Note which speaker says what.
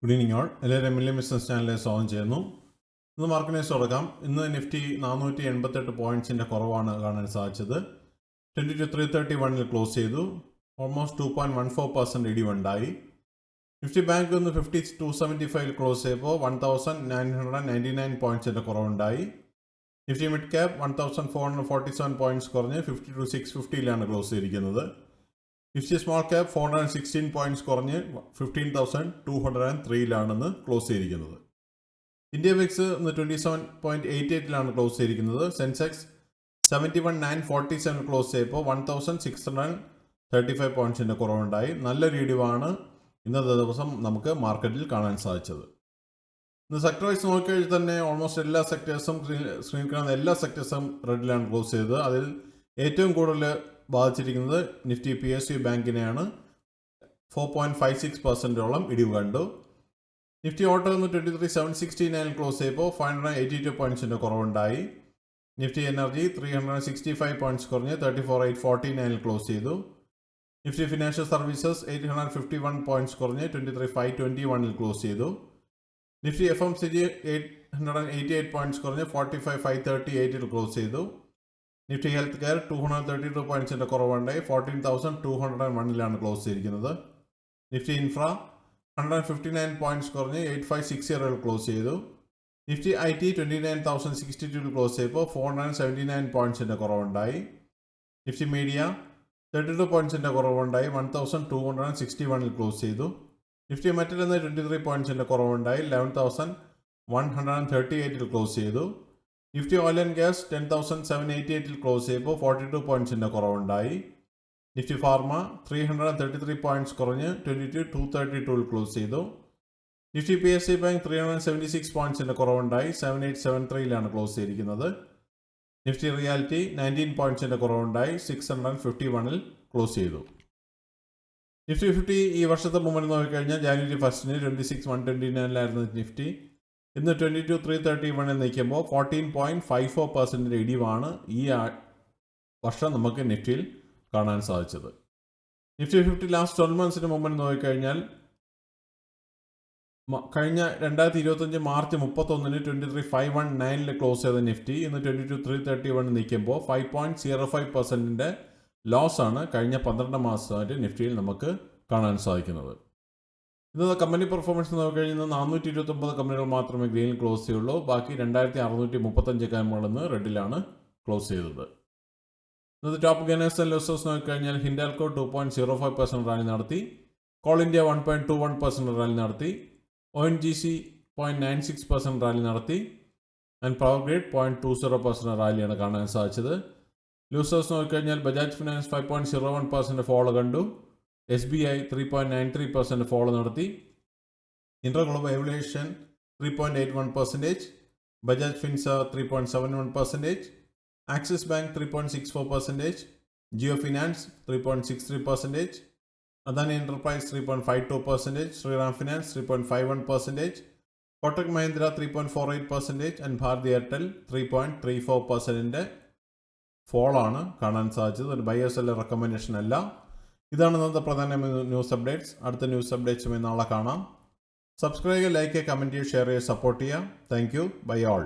Speaker 1: Good evening all. എല്ലാവരും മില്യം business ചാനലിലെ സ്വാഗതം ചെയ്യുന്നു. ഇന്ന് മാർക്കറ്റ് ന്യൂസ് തുടങ്ങാം. ഇന്ന് നിഫ്റ്റി 488 പോയിന്റ്സിൻ്റെ കുറവാണ് കാണാൻ സാധിച്ചത്. 22,331 ക്ലോസ് ചെയ്തു. ഓൾമോസ്റ്റ് 2.14% ഇടിവുണ്ടായി. നിഫ്റ്റി ബാങ്ക് ഇന്ന് 5275 ക്ലോസ് ചെയ്തപ്പോൾ 1999 പോയിന്റ്സിൻ്റെ കുറവുണ്ടായി. നിഫ്റ്റി മിഡ് ക്യാപ് 1447 പോയിന്റ്സ് കുറഞ്ഞ് 52,650 ക്ലോസ് ചെയ്തിരിക്കുന്നത്. നിഫ്റ്റി സ്മോൾ ക്യാപ് 416 പോയിന്റ്സ് കുറഞ്ഞ് 15,203 ക്ലോസ് ചെയ്തിരിക്കുന്നത്. ഇന്ത്യ വിക്സ് ഇന്ന് 27.88 ക്ലോസ് ചെയ്തിരിക്കുന്നത്. സെൻസെക്സ് 71,947 ക്ലോസ് ചെയ്തപ്പോൾ 1,635 പോയിന്റ്സിൻ്റെ കുറവുണ്ടായി. നല്ലൊരു ഇടിവാണ് ഇന്നത്തെ ദിവസം നമുക്ക് മാർക്കറ്റിൽ കാണാൻ സാധിച്ചത്. ഇന്ന് സെക്ടർ വൈസ് നോക്കിക്കഴിഞ്ഞാൽ തന്നെ ഓൾമോസ്റ്റ് എല്ലാ സെക്ടേഴ്സും സ്ക്രീനിൽ കാണുന്ന എല്ലാ സെക്ടേഴ്സും റെഡിലാണ് ക്ലോസ് ചെയ്തത്. അതിൽ ഏറ്റവും കൂടുതൽ ബാധിച്ചിരിക്കുന്നത് നിഫ്റ്റി PSU ബാങ്കിനെയാണ്. 4.56%ഓളം ഇടിവ് കണ്ടു. നിഫ്റ്റി ഓട്ടോ ഇന്ന് 23,769 ക്ലോസ് ചെയ്തപ്പോൾ 582 പോയിന്റ്സിൻ്റെ കുറവുണ്ടായി. നിഫ്റ്റി എനർജി 365 പോയിന്റ്സ് കുറഞ്ഞ് 34,849 ക്ലോസ് ചെയ്തു. നിഫ്റ്റി ഫിനാൻഷ്യൽ സർവീസസ് 851 പോയിന്റ്സ് കുറഞ്ഞ് 23,521 ക്ലോസ് ചെയ്തു. നിഫ്റ്റി FMCG 888 പോയിന്റ്സ് കുറഞ്ഞ് 45,538 ക്ലോസ് ചെയ്തു. നിഫ്റ്റി ഹെൽത്ത് കെയർ 232 പോയിന്റ്സിൻ്റെ കുറവുണ്ടായി 14,201 ക്ലോസ് ചെയ്തിരിക്കുന്നത്. നിഫ്റ്റി ഇൻഫ്ര 159 പോയിന്റ്സ് കുറഞ്ഞ് 8560 ക്ലോസ് ചെയ്തു. നിഫ്റ്റി IT 29,062 ക്ലോസ് ചെയ്തപ്പോൾ 479 പോയിന്റ്സിൻ്റെ കുറവുണ്ടായി. നിഫ്റ്റി മീഡിയ 32 പോയിന്റ്സിൻ്റെ കുറവുണ്ടായി 1,261 ക്ലോസ് ചെയ്തു. നിഫ്റ്റി മെറ്റൽ 23 പോയിന്റ്സിൻ്റെ കുറവുണ്ടായി 11,138 ക്ലോസ് ചെയ്തു. Nifty oil and gas 10,788 close ചെയ്തപ്പോൾ 42 പോയിന്റ്സിൻ്റെ കുറവുണ്ടായി. നിഫ്റ്റി ഫാർമ 333 പോയിന്റ്സ് കുറഞ്ഞ് 22,232 ക്ലോസ് ചെയ്തു. നിഫ്റ്റി PSU ബാങ്ക് 376 പോയിന്റ്സിൻ്റെ കുറവുണ്ടായി 7873 ക്ലോസ് ചെയ്തിരിക്കുന്നത്. നിഫ്റ്റി റിയാലിറ്റി 19 പോയിന്റ്സിൻ്റെ കുറവുണ്ടായി 651 ക്ലോസ് ചെയ്തു. നിഫ്റ്റി 50 ഈ വർഷത്തെ മൂവ്മെന്റ് നോക്കിക്കഴിഞ്ഞാൽ ജാനുവരി 1 26,129 നിഫ്റ്റി ഇന്ന് 22,331 നിൽക്കുമ്പോൾ 14.54% ഇടിവാണ് ഈ വർഷം നമുക്ക് നിഫ്റ്റിയിൽ കാണാൻ സാധിച്ചത്. നിഫ്റ്റി 50 ലാസ്റ്റ് 12 മന്ത്സിന് മൂവ്മെന്റ് നോക്കിക്കഴിഞ്ഞാൽ കഴിഞ്ഞ 2025 മാർച്ച് 31 23,519 ക്ലോസ് ചെയ്ത നിഫ്റ്റി ഇന്ന് 22,331 നിൽക്കുമ്പോൾ 5.05% ലോസ് ആണ് കഴിഞ്ഞ 12 മാസമായിട്ട് നിഫ്റ്റിയിൽ നമുക്ക് കാണാൻ സാധിക്കുന്നത്. ഇന്നത്തെ കമ്പനി പെർഫോമൻസ് നോക്കിക്കഴിഞ്ഞാൽ 429 കമ്പനികൾ മാത്രമേ ഗ്രീനിൽ ക്ലോസ് ചെയ്യുള്ളൂ. ബാക്കി 2,635 കമ്പനികൾ ഇന്ന് റെഡിലാണ് ക്ലോസ് ചെയ്തത്. ഇന്നത്തെ ടോപ്പ് ഗെയിനേഴ്സ് ആൻഡ് ലോസേഴ്സ് നോക്കിക്കഴിഞ്ഞാൽ ഹിൻഡാൽകോ 2.05% റാലി നടത്തി. കോൾ ഇന്ത്യ 1.21% റാലി നടത്തി. ONGC 0.96% റാലി നടത്തി. ആൻഡ് പവർ ഗ്രിഡ് 0.20% റാലിയാണ് കാണാൻ സാധിച്ചത്. ലൂസേഴ്സ് നോക്കിക്കഴിഞ്ഞാൽ ബജാജ് ഫിനാൻസ് 5.01% ഫോളോ കണ്ടു. SBI 3.93% ഫോളോ നടത്തി. Inter Global Aviation 3.81%. ബജാജ് ഫിൻസ 3.71%. Axis Bank 3.64%. Jio Finance 3.63%. Adani Enterprise 3.52%. Shriram Finance 3.51%. Kotak Mahindra 3.48% and Bharti Airtel 3.34% ഫോളാണ് കാണാൻ സാധിച്ചത്. ഒരു ബയേഴ്സ് അല്ല, റെക്കമെൻഡേഷൻ അല്ല. ഇതാണ് ഇന്നത്തെ പ്രധാന ന്യൂസ് അപ്ഡേറ്റ്സ്. അടുത്ത ന്യൂസ് അപ്ഡേറ്റ്സുമായി നാളെ കാണാം. സബ്സ്ക്രൈബ് ചെയ്യുക, ലൈക്ക് ചെയ്യുക, കമൻറ്റ് ചെയ്യുക, ഷെയർ ചെയ്യുക, സപ്പോർട്ട് ചെയ്യുക. Thank you. Bye all.